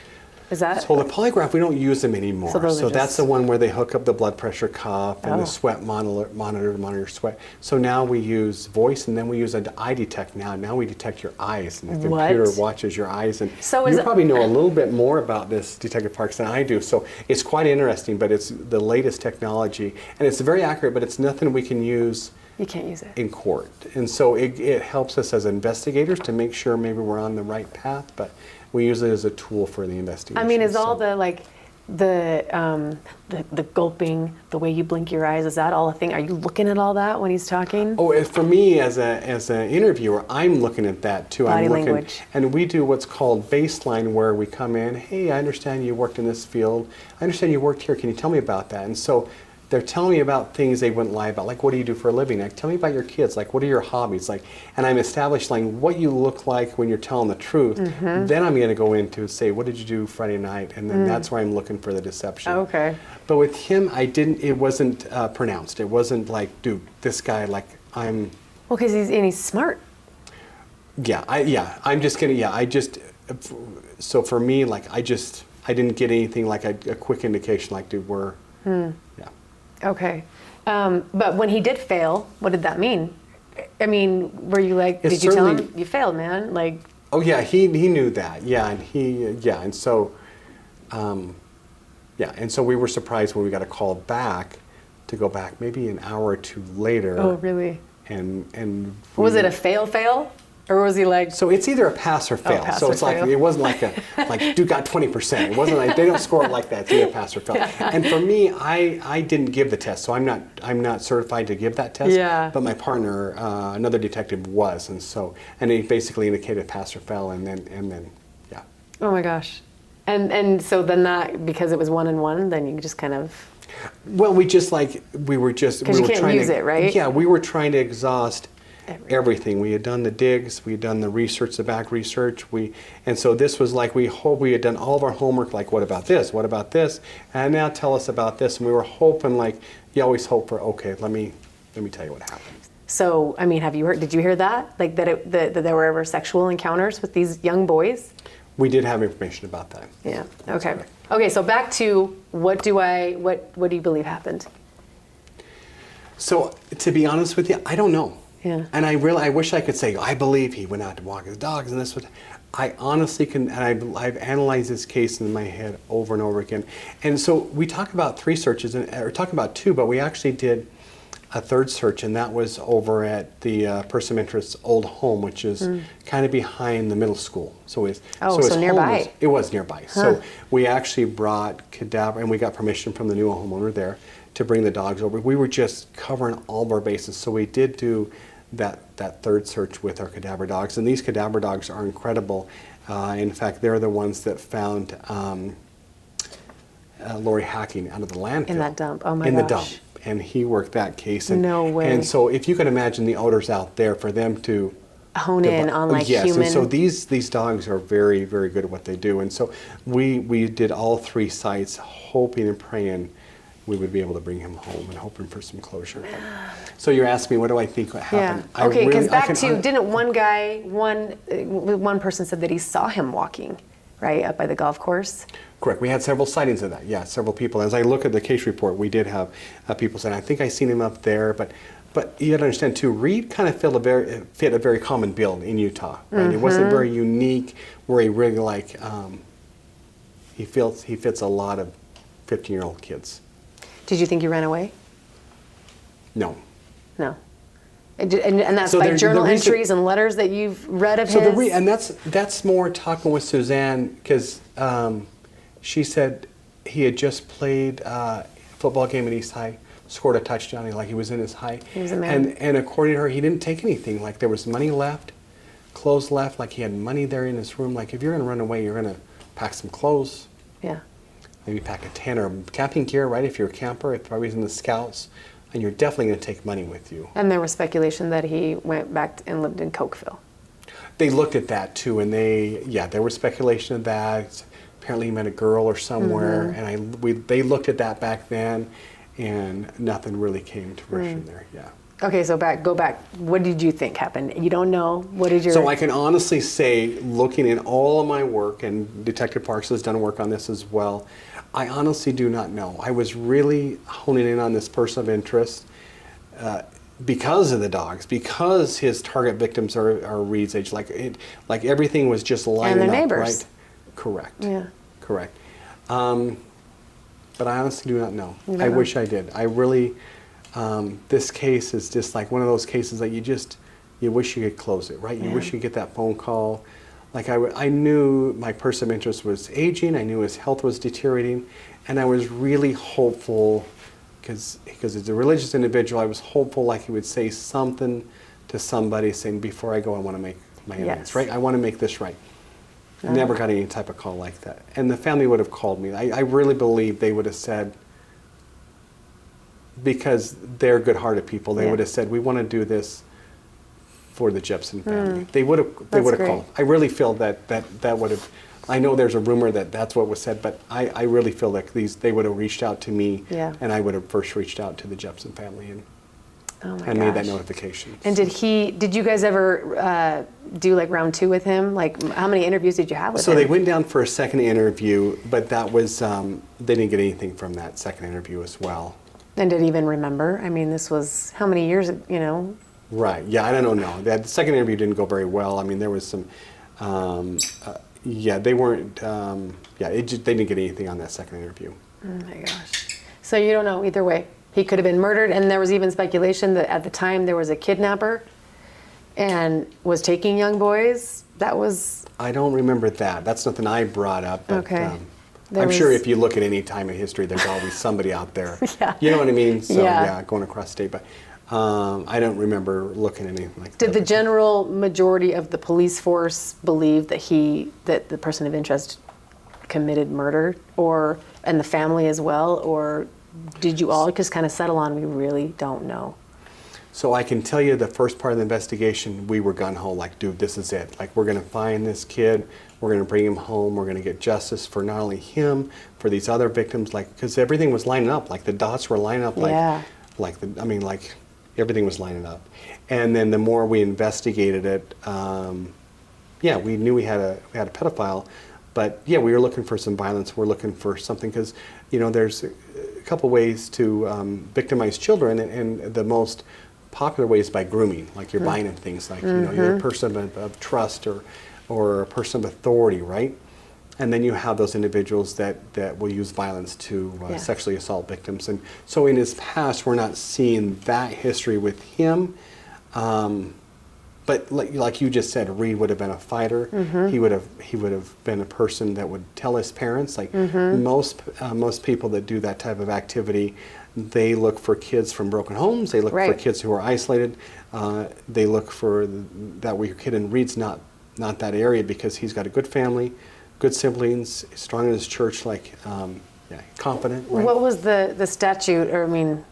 Is that? So the polygraph, we don't use them anymore. So that's the one where they hook up the blood pressure cuff and the sweat monitor to monitor your sweat. So now we use voice, and then we use an eye detect now. Now we detect your eyes, and the computer watches your eyes. And so you probably know a little bit more about this, Detective Parks, than I do. So it's quite interesting, but it's the latest technology. And it's very accurate, but it's nothing we can use. You can't use it. In court. And so it helps us as investigators to make sure maybe we're on the right path, but we use it as a tool for the investigation. I mean, is all the gulping, the way you blink your eyes, is that all a thing? Are you looking at all that when he's talking? Oh, for me as an interviewer, I'm looking at that too. Body language. And we do what's called baseline, where we come in, hey, I understand you worked in this field. I understand you worked here. Can you tell me about that? And so they're telling me about things they wouldn't lie about, like what do you do for a living? Like, tell me about your kids, like what are your hobbies? Like, and I'm establishing what you look like when you're telling the truth. Then I'm going to go into say, what did you do Friday night? And then that's where I'm looking for the deception. Okay. But with him, it wasn't pronounced. It wasn't like, dude, this guy, like I'm. Well, because he's smart. I'm just gonna, so for me, like I didn't get anything like a quick indication, like, dude, we're, Okay. But when he did fail, what did that mean? I mean, were you like, did you tell him you failed, man? Like. Oh yeah, he knew that. Yeah, and so we were surprised when we got a call back to go back maybe an hour or two later. Oh really? And was it a fail? Or was he like? So it's either a pass or fail. So it's like, it wasn't like dude got 20%. It wasn't like, they don't score it like that. It's either pass or fail. And for me, I didn't give the test, so I'm not certified to give that test. Yeah. But my partner, another detective, was, and he basically indicated pass or fail, and then. Oh my gosh, and so then that, because it was 1 and 1, then you just kind of. Well, we were trying to use it, right? Yeah, we were trying to exhaust everything. We had done the digs, we had done the research, the back research. And so this was like, we had done all of our homework, like, what about this? What about this? And now tell us about this. And we were hoping, like, you always hope for, okay, let me tell you what happened. So, I mean, did you hear that? Like that there were ever sexual encounters with these young boys? We did have information about that. Yeah. Okay. Right. Okay. So back to what do you believe happened? So to be honest with you, I don't know. Yeah. And I wish I could say I believe he went out to walk his dogs and this was. I honestly can, and I've analyzed this case in my head over and over again. And so we talk about 3 searches, or talk about 2, but we actually did a 3rd search, and that was over at the person of interest's old home, which is kind of behind the middle school. So nearby. It was nearby. Huh. So we actually brought cadaver, and we got permission from the new homeowner there to bring the dogs over. We were just covering all of our bases. So we did do that 3rd search with our cadaver dogs, and these cadaver dogs are incredible. In fact, they're the ones that found Lori Hacking out of the landfill. In that dump. Oh my gosh. In the dump. And he worked that case. And, no way. And so if you can imagine the odors out there for them to hone in on like yes, human. and so these dogs are very, very good at what they do. And so we did all 3 sites, hoping and praying we would be able to bring him home and hoping for some closure. So you're asking me, what do I think happened? Yeah. Okay, because didn't one person said that he saw him walking, right, up by the golf course? Correct. We had several sightings of that. Yeah, several people. As I look at the case report, we did have people saying, I think I seen him up there, but you got to understand too, Reed kind of fit a very common bill in Utah, right? Mm-hmm. It wasn't very unique where he really like, he fits a lot of 15-year-old kids. Did you think he ran away? No. No. And that's so by journal entries and letters that you've read of his? And that's more talking with Suzanne, because she said he had just played a football game at East High, scored a touchdown, like he was in his high. He was a man. And according to her, he didn't take anything. Like there was money left, clothes left, like he had money there in his room. Like if you're going to run away, you're going to pack some clothes. Yeah. Maybe pack a tent or camping gear, right? If you're a camper, if probably in the Scouts, and you're definitely going to take money with you. And there was speculation that he went back and lived in Cokeville. They looked at that too, and there was speculation of that. Apparently he met a girl or somewhere, and they looked at that back then, and nothing really came to fruition there. Yeah. Okay, so go back. What did you think happened? You don't know. What did your... So I can honestly say, looking at all of my work, and Detective Parks has done work on this as well, I honestly do not know. I was really honing in on this person of interest because of the dogs, because his target victims are Reed's age. Like everything was just lining up, neighbors. Right? Correct. Yeah. Correct. But I honestly do not know. I wish I did. I really... this case is just like one of those cases that you wish you could close it, right? You wish you could get that phone call. Like I knew my person of interest was aging, I knew his health was deteriorating, and I was really hopeful, because as a religious individual, I was hopeful like he would say something to somebody saying, before I go, I want to make my amends, right? I want to make this right. Never got any type of call like that. And the family would have called me. I really believe they would have said, because they're good-hearted people, they would have said, we want to do this for the Jeppson family. They would have called. I really feel that would have, I know there's a rumor that that's what was said, but I really feel like they would have reached out to me, and I would have first reached out to the Jeppson family and made that notification. And did you guys ever do like round 2 with him? Like how many interviews did you have with him? So they went down for a second interview, but that was, they didn't get anything from that second interview as well. And did he even remember? I mean, this was how many years, Right, yeah, I don't know. The second interview didn't go very well. I mean, there was some, they weren't, they didn't get anything on that second interview. Oh my gosh. So you don't know either way. He could have been murdered, and there was even speculation that at the time there was a kidnapper and was taking young boys. That was... I don't remember that. That's nothing I brought up. But, okay. I'm sure if you look at any time in history, there's always somebody out there. You know what I mean? So going across state. But I don't remember looking at anything like that. Did the general majority of the police force believe that the person of interest committed murder, and the family as well, or did you all just kind of settle on, we really don't know? So I can tell you the first part of the investigation, we were gung-ho, like, dude, this is it. Like, we're going to find this kid, we're going to bring him home, we're going to get justice for not only him, for these other victims, like, because everything was lining up, like the dots were lining up, like everything was lining up. And then the more we investigated it, we knew we had a pedophile, but yeah, we were looking for some violence, we're looking for something, because, you know, there's a couple ways to victimize children, and the most popular way is by grooming, like you're buying them things, like, you know, you're a person of trust or a person of authority, right? And then you have those individuals that will use violence to sexually assault victims. And so in his past, we're not seeing that history with him. But like you just said, Reed would have been a fighter. He would have been a person that would tell his parents. Like most people that do that type of activity, they look for kids from broken homes. They look for kids who are isolated. They look for that weak kid. And Reed's not that area because he's got a good family, good siblings, strong in his church, like confident. Right? What was the statute? Or I mean,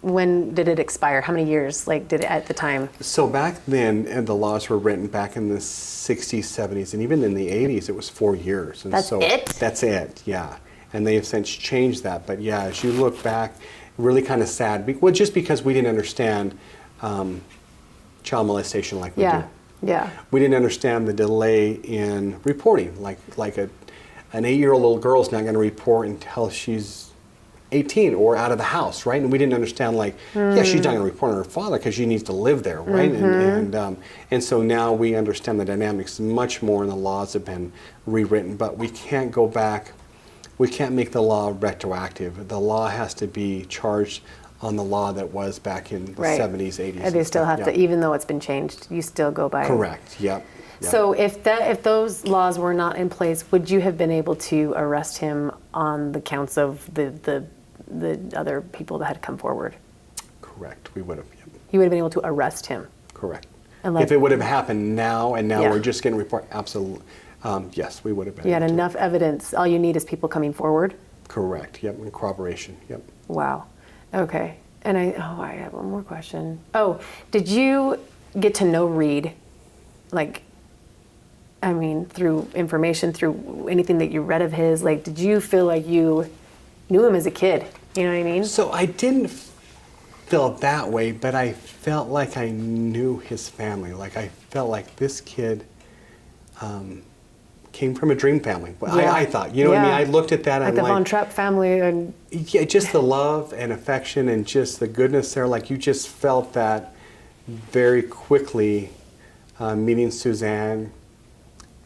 when did it expire? How many years? Like, did it at the time? So back then, and the laws were written back in the 60s, 70s, and even in the 80s, it was 4 years. And that's it? That's it, yeah. And they have since changed that. But yeah, as you look back, really kind of sad. Well, just because we didn't understand child molestation like we do. Yeah. We didn't understand the delay in reporting. Like an 8-year-old little girl's not going to report until she's 18 or out of the house, right? And we didn't understand, like, yeah, she's not going to report on her father because she needs to live there, right? And so now we understand the dynamics much more, and the laws have been rewritten. But we can't go back. We can't make the law retroactive. The law has to be charged on the law that was back in the 70s, 80s. And they still have to, even though it's been changed, you still go by. Correct. Yep. So if those laws were not in place, would you have been able to arrest him on the counts of the other people that had come forward? Correct. We would have. Yep. You would have been able to arrest him. Correct. If it would have happened now, and now we're just getting a report, absolutely. Yes, we would have been. You had enough evidence. All you need is people coming forward. Correct. Yep. And corroboration. Yep. Wow. Okay. And I have one more question. Oh, did you get to know Reed, like, I mean, through information, through anything that you read of his? Like, did you feel like you knew him as a kid? You know what I mean? So I didn't feel that way, but I felt like I knew his family. Like, I felt like this kid came from a dream family. I thought, you know what I mean? I looked at that, like the Von Trapp family, and just the love and affection and just the goodness there. Like, you just felt that very quickly, meeting Suzanne,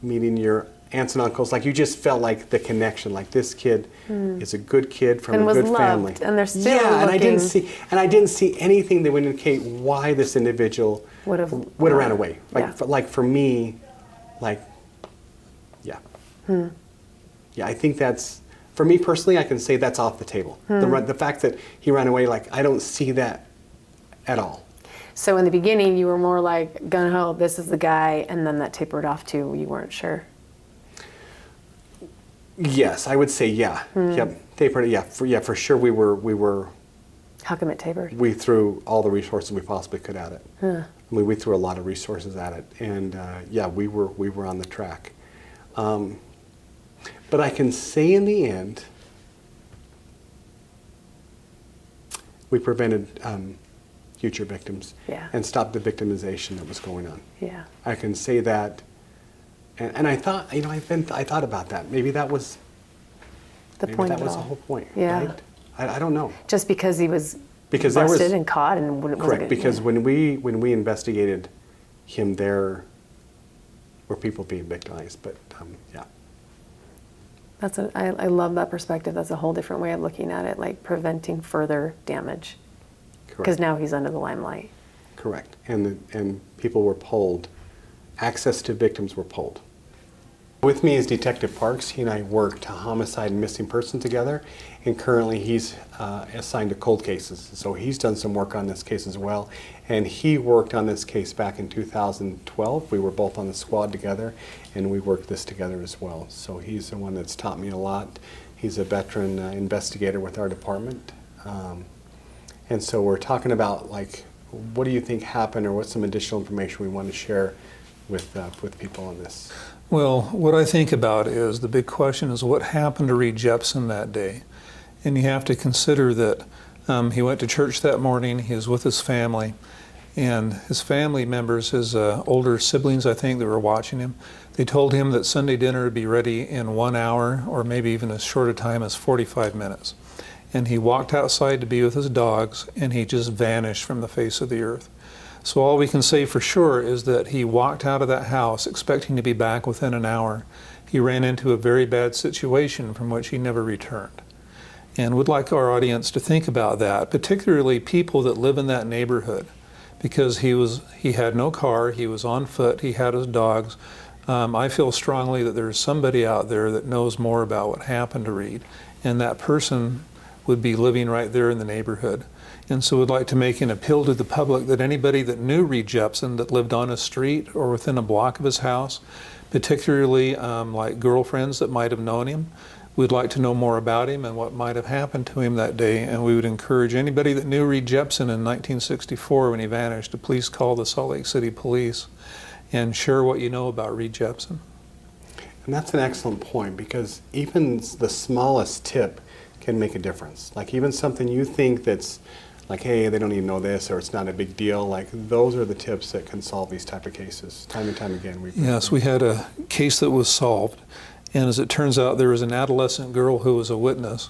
meeting your aunts and uncles. Like, you just felt like the connection. Like, this kid is a good kid from a good family, and they're still and looking. I didn't see anything that would indicate why this individual would have ran away. Like, for me, like. Yeah, I think that's, for me personally, I can say that's off the table. The fact that he ran away, like, I don't see that at all. So in the beginning, you were more like, gung-ho, this is the guy, and then that tapered off to you weren't sure. Yes, I would say yeah. Yep, tapered. Yeah, for sure. We were. How come it tapered? We threw all the resources we possibly could at it. I mean, we threw a lot of resources at it, and we were on the track. But I can say in the end, we prevented future victims and stopped the victimization that was going on. Yeah, I can say that, and I thought, I thought about that. Maybe that was the point. That was the whole point. Yeah, right? I don't know. Just because he was busted and caught and correct. Because when we investigated him, there were people being victimized, but yeah. I love that perspective. That's a whole different way of looking at it, like preventing further damage. Because now he's under the limelight. Correct. And people were pulled. Access to victims were pulled. With me is Detective Parks. He and I worked homicide and missing person together, and currently he's assigned to cold cases. So he's done some work on this case as well, and he worked on this case back in 2012. We were both on the squad together, and we worked this together as well. So he's the one that's taught me a lot. He's a veteran investigator with our department. And so we're talking about, like, what do you think happened, or what's some additional information we want to share with people on this? Well, what I think about is the big question is what happened to Reed Jeppson that day? And you have to consider that he went to church that morning, he was with his family, and his family members, his older siblings, I think, that were watching him, they told him that Sunday dinner would be ready in 1 hour, or maybe even as short a time as 45 minutes. And he walked outside to be with his dogs, and he just vanished from the face of the earth. So all we can say for sure is that he walked out of that house expecting to be back within an hour. He ran into a very bad situation from which he never returned. And would like our audience to think about that, particularly people that live in that neighborhood, because he had no car, he was on foot, he had his dogs. I feel strongly that there's somebody out there that knows more about what happened to Reed, and that person would be living right there in the neighborhood. And so we'd like to make an appeal to the public that anybody that knew Reed Jeppson, that lived on his street or within a block of his house, particularly like girlfriends that might have known him, we'd like to know more about him and what might have happened to him that day. And we would encourage anybody that knew Reed Jeppson in 1964 when he vanished to please call the Salt Lake City Police and share what you know about Reed Jeppson. And that's an excellent point, because even the smallest tip can make a difference. Like even something you think that's like, hey, they don't even know this, or it's not a big deal. Like those are the tips that can solve these type of cases. Time and time again. Yes, we had a case that was solved. And as it turns out, there was an adolescent girl who was a witness.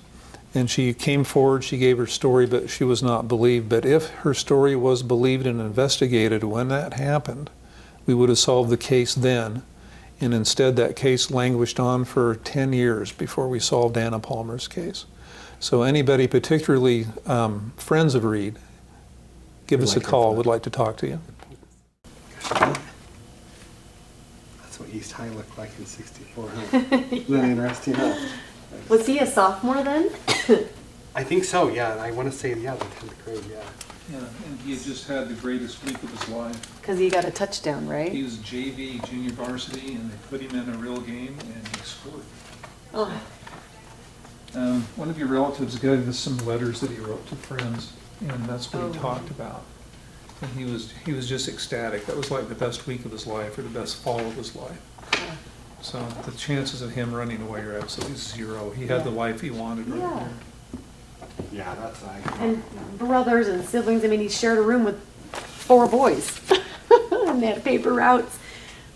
And she came forward, she gave her story, but she was not believed. But if her story was believed and investigated when that happened, we would have solved the case then. And instead, that case languished on for 10 years before we solved Anna Palmer's case. So anybody, particularly friends of Reed, give us a call. Would like to talk to you. That's what East High looked like in '64, huh? Isn't that interesting, huh? Was he a sophomore then? I think so, yeah. I want to say, yeah, the 10th grade, yeah. Yeah, and he had just had the greatest week of his life. Because he got a touchdown, right? He was JV, junior varsity, and they put him in a real game, and he scored. Oh. One of your relatives gave us some letters that he wrote to friends, and that's what he talked about. And he was just ecstatic. That was like the best week of his life, or the best fall of his life. Yeah. So the chances of him running away are absolutely zero. He had the life he wanted right there. Yeah, that's nice. And brothers and siblings. I mean, he shared a room with 4 boys. And they had paper routes.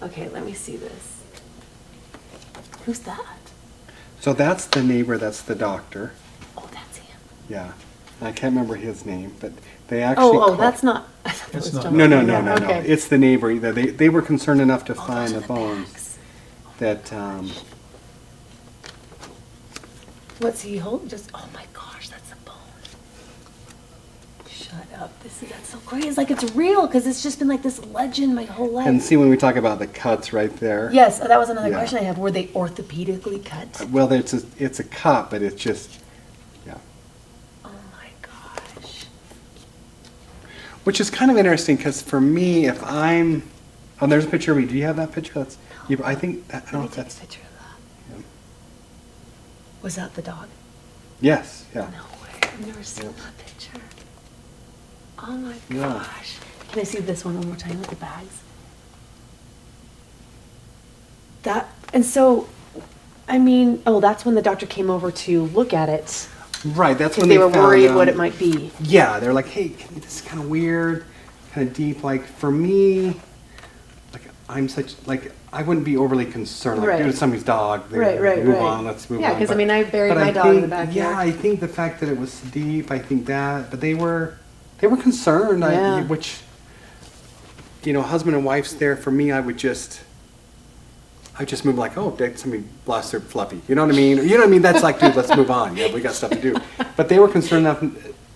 Okay, let me see this. Who's that? So that's the neighbor, that's the doctor. Oh, that's him. Yeah. I can't remember his name, but they actually Oh, that's not. I thought that It's was not. John. No. Okay. It's the neighbor. They were concerned enough to Oh, find those the are bones bags. that What's he holding? Just, oh my gosh, that's a bone. Shut up. That's so crazy. It's like it's real, because it's just been like this legend my whole life. and see when we talk about the cuts right there. Yes, that was another Yeah. question I have. Were they orthopedically cut? Well, it's a cut, but it's just, yeah. Oh my gosh. Which is kind of interesting, because for me, if I'm, oh, there's a picture of me. Do you have that picture? That's, you, I think, I don't know Let if me take that's, a picture of that. yeah. Was that the dog? Yes, yeah. No way. I've never seen Yeah. that picture. Oh my Yeah. gosh. Can I see this one more time with the bags? And so, I mean, oh, that's when the doctor came over to look at it. Right, that's Because when they were found worried them. what it might be. Yeah, they're like, hey, this is kind of weird, kind of deep. Like, for me, like, I'm such, like, I wouldn't be overly concerned. Like, Right. dude, it's somebody's dog. Right. Move on, let's move on. Yeah, because I But- mean, I buried but my I dog in the think- backyard. Yeah, I think the fact that it was deep, I think that, but they were concerned, Yeah. which, you know, husband and wife's there. For me, I would just move like, oh, did somebody lost their fluffy? You know what I mean? You know what I mean? That's like, dude, let's move on. Yeah, we got stuff to do. But they were concerned enough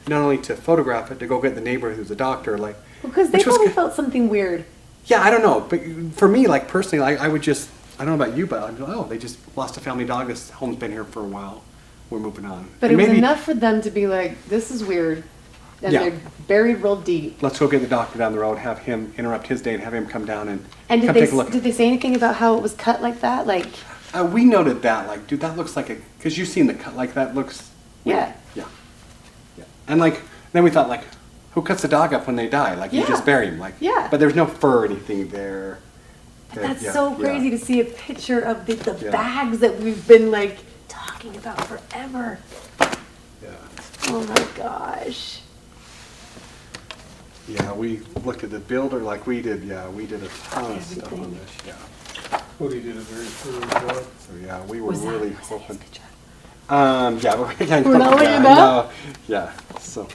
not only to photograph it, to go get the neighbor who's a doctor, like. Because they which was probably good. felt something weird. Yeah, I don't know, but for me, like personally, I would just, I don't know about you, but I'd be like, oh, they just lost a family dog. This home's been here for a while. We're moving on. But And it was maybe, enough for them to be like, this is weird. And Yeah. they're buried real deep. let's go get the doctor down the road, have him interrupt his day and have him come down and And come take a look. did they say anything about how it was cut like that? Like, We noted that, like, dude, that looks like a, because you've seen the cut, like, that looks. yeah. Yeah. Yeah. And like, then we thought, like, who cuts the dog up when they die? Like you Yeah. just bury them, like. Yeah. But there's no fur or anything there. That's Yeah, so yeah. crazy to see a picture of the Yeah. bags that we've been like talking about forever. Yeah. Oh my gosh. Yeah, we looked at the builder like we did. Yeah, we did a ton of stuff on Everything. this. Yeah. Cody did a very thorough job. So yeah, we were Was that, really was that his hoping. picture? Yeah, but we can't. We're not letting yeah, it up? no, yeah. So.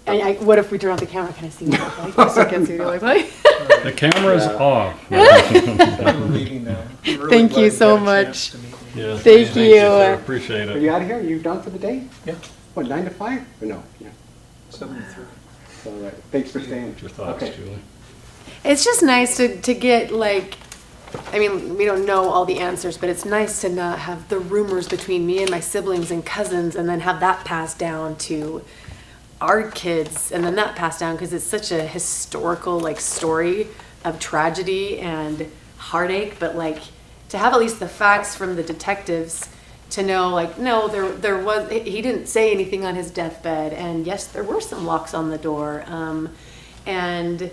And what if we turn off the camera? Can I see what you look like? I still can't see what you look like. The camera's Yeah. off. We're leaving now. I'm really Thank glad you we so got a chance much. to meet you. Yeah. Thank you. sir. Appreciate Are you it. out of here? Are you done for the day? Yeah, What, 9 to 5? Or no? Yeah. 7-3. All right. Thanks for staying. Your thoughts, Okay. Julie? It's just nice to get like, I mean, we don't know all the answers, but it's nice to not have the rumors between me and my siblings and cousins and then have that passed down to our kids and then that passed down because it's such a historical like story of tragedy and heartache, but like to have at least the facts from the detectives to know like, no, there was, he didn't say anything on his deathbed, and yes, there were some locks on the door, and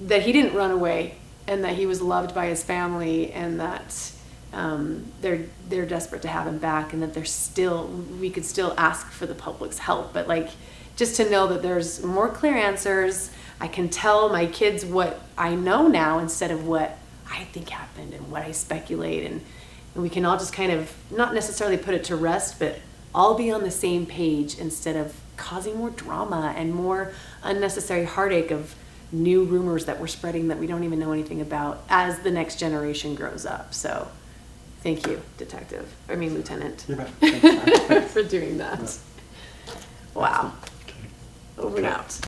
that he didn't run away, and that he was loved by his family, and that they're desperate to have him back, and that we could still ask for the public's help. But like, just to know that there's more clear answers, I can tell my kids what I know now instead of what I think happened and what I speculate, and we can all just kind of not necessarily put it to rest, but all be on the same page instead of causing more drama and more unnecessary heartache of new rumors that we're spreading that we don't even know anything about as the next generation grows up. So thank you, Lieutenant, You bet. Thanks, man. for doing that. Wow. Over and out.